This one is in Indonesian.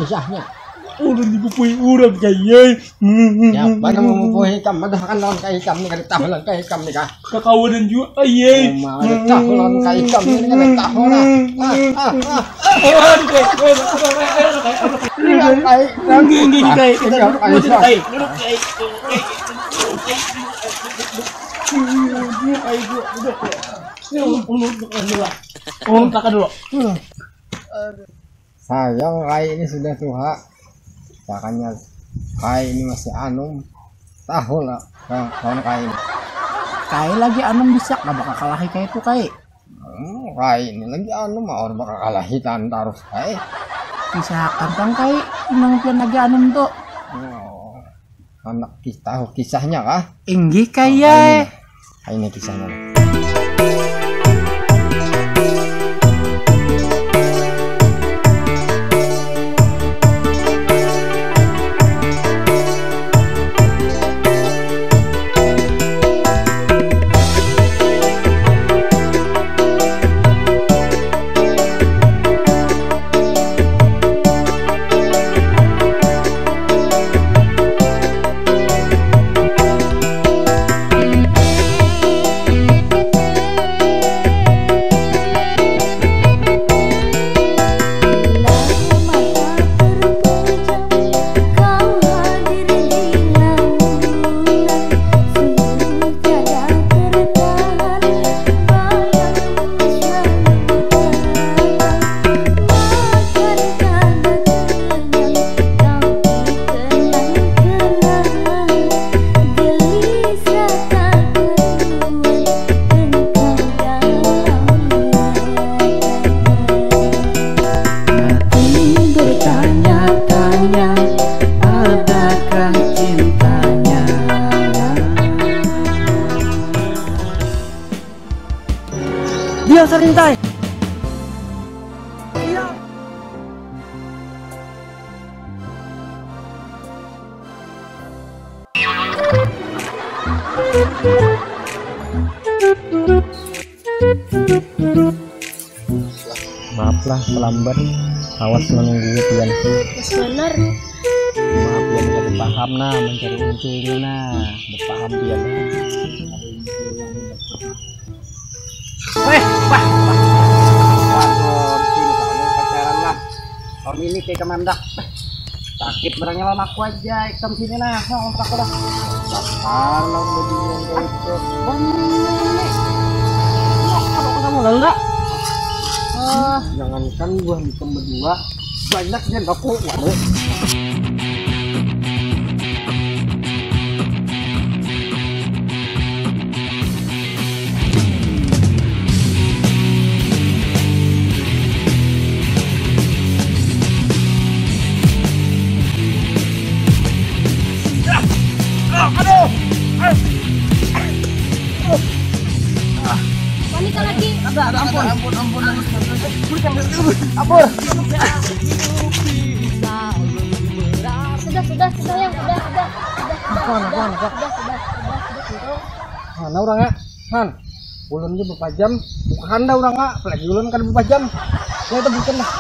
Sahnya. Urang dipupui urang kayay. Ya, mana memupui kam, ada kan lawan kai kam ni kan tahulan kai kam ni kah. Kakawanan juga ayay. Ada tahulan kai kam ni kan tahulan. Sayang kai ini sudah tua. Makanya kai ini masih anum. Tahu lah kawan kai ini. Kai lagi anum bisa nggak bakal kalahi kai itu kai. Kai ini lagi anum mau bakal kalahi tantarus kai. Bisa kantang kai nang pian lagi anum tuh. Oh, anak tahu kisahnya kah? Inggi kai ya. Ini kisahnya. Dia serintai. Iya. Maaflah melambat, awas menunggu pian. Bener. Maaf pian jadi paham nah mencari intinya nah, berpaham pian. Waduh, sini kamu pacaran lah. Orang ini kayak kemandak. Sakit barangnya lawan aku aja, ikam sini nah, ngontrak aku dah. Kalau begini itu, kalau kamu enggak? Jangankan gua hitam berdua, banyak yang aku waduh. Wanita lagi. Ampun. Sudah yang udah. Mana orangnya? Han, ulun dia berpajam, bukan dah orangnya, apalagi ulun kan berpajam. Saya itu bukan lah.